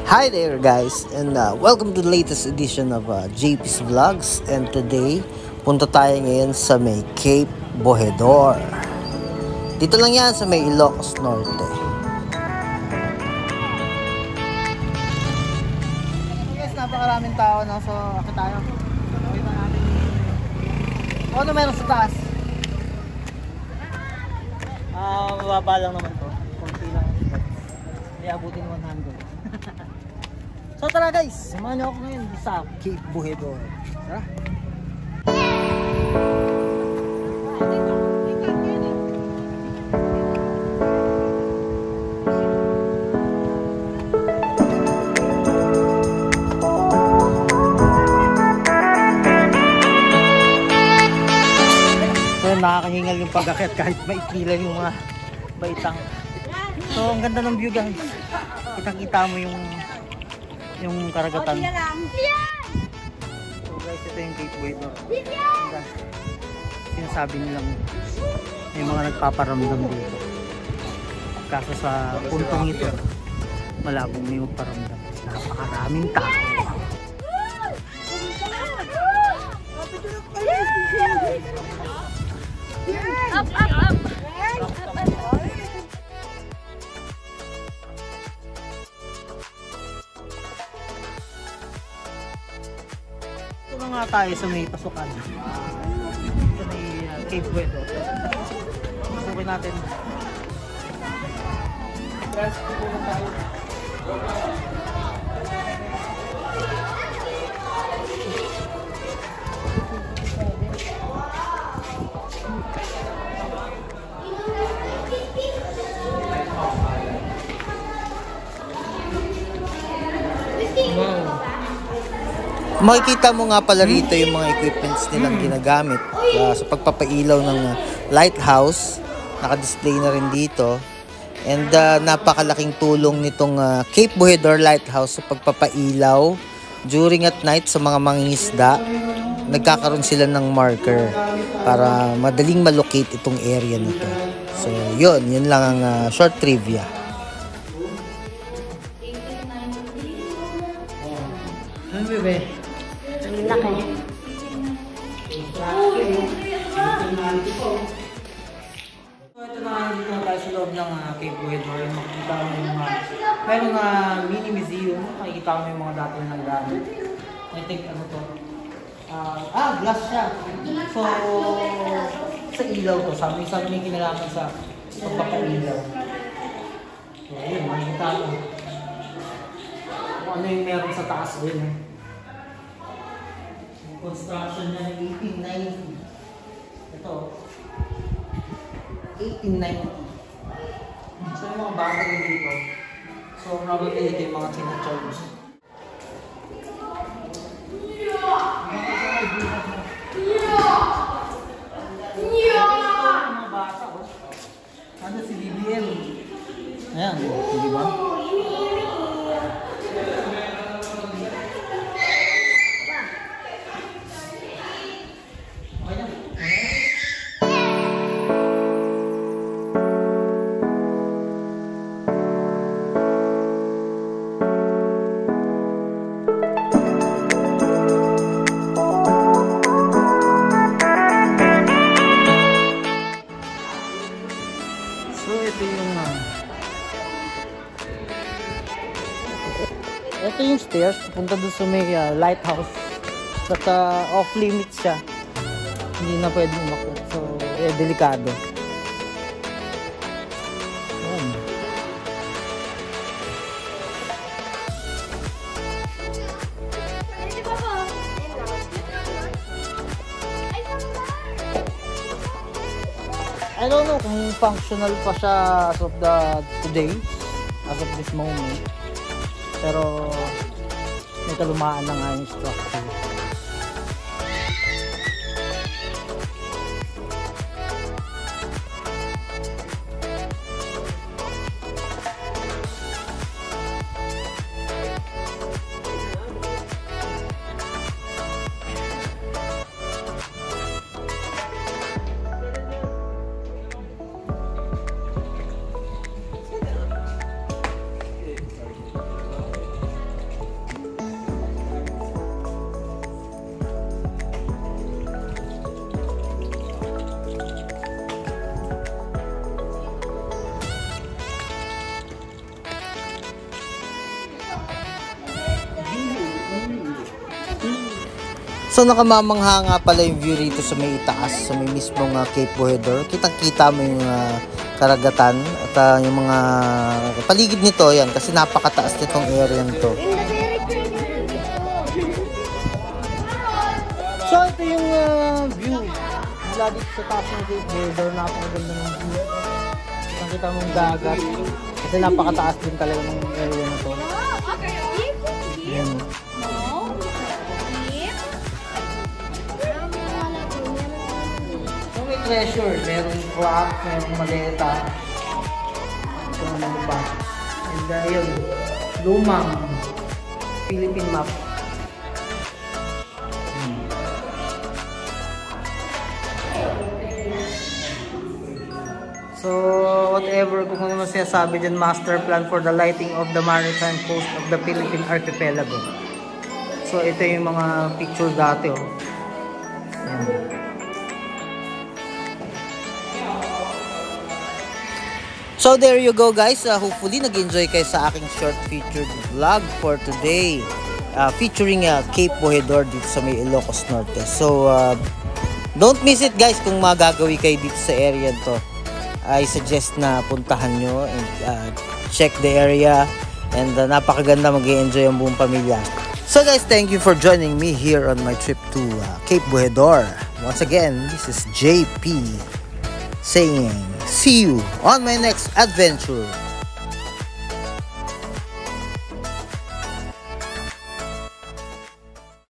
Hi there guys, and welcome to the latest edition of JP's Vlogs. And today, punta tayo ngayon sa may Cape Bohedor. Dito lang yan sa may Ilocos Norte. Yes, napakaraming tao na, so akit tayo. Pakita natin. Ano meron sa taas? Mababa lang naman to. Kunti lang. May abutin 100. So tara guys, samahan niyo ako ngayon sa Cape Bohedor. Tara! So nakakahingal yung pag-akit kahit maikilan yung mga baitang. So ang ganda ng view guys. Kitang-kita mo yung karagatan. So guys, ito yung Cape Bohedor. Sinasabi nilang may mga nagpaparamdam dito. Kaso sa puntong ito, malabong may magparamdam. Napakaraming tao. Up, up, up! Ito na nga tayo sa may pasukan. Sa may Cape Bohedor. Pasukin natin. Guys, pupunta tayo. Wow. Makikita mo nga pala rito yung mga equipments nilang ginagamit sa pagpapailaw ng lighthouse. Naka-display na rin dito. And napakalaking tulong nitong Cape Bohedor Lighthouse sa pagpapailaw during at night sa mga mangingisda. Nagkakaroon sila ng marker para madaling malocate itong area nito. So yun lang ang short trivia. Ano bebe? Ang laki. So ito na dito na tayo sa loob ng Cape Bohedor. Makikita mo yung mga meron na mini museum. Makikita mo yung mga dati na nagdaan. I think ano to? Glass siya. So sa ilaw to. Sabi may kinalaman sa pagpapailaw. So yun, makikita mo kung ano yung meron sa taas din. Construction niya ng 1890. Ito. 1890. So yung mga battery dito. So probably ito yung mga tina-charge. Mga bata ko. Ano si BBM? Ayan, di ba? Ito yung stairs, punta doon sa may lighthouse. At off limits siya. Hindi na pwedeng umakyat. So, delikado. Ayan. I don't know kung functional pa siya as of today, as of this moment. Pero may kalumaan na nga yung structure. So nakamamangha nga pala yung view rito sa may itaas, sa may mismong Cape Bohedor. Kitang-kita mo yung karagatan at yung mga paligid nito, yan, kasi napakataas nitong area nito. So ito yung view mula dito sa taas ng Cape Bohedor. Napakaganda ng view. Kitang-kita mo yung dagat kasi napakataas din talaga ng area na to. Yan. Treasure, merong rock, merong maleta, kung ano pa. And yun, lumang Philippine map. So, whatever kung ano sinasabi dyan, master plan for the lighting of the maritime coast of the Philippine archipelago. So, ito yung mga picture dati, oh. Yan. So there you go guys, hopefully nag-enjoy kayo sa aking short featured vlog for today, featuring Cape Bohedor dito sa may Ilocos Norte. So don't miss it guys. Kung magagawi kayo dito sa area to, I suggest na puntahan nyo and check the area, and napakaganda, mag-enjoy ang buong pamilya. So guys, thank you for joining me here on my trip to Cape Bohedor. Once again, this is JP saying see you on my next adventure.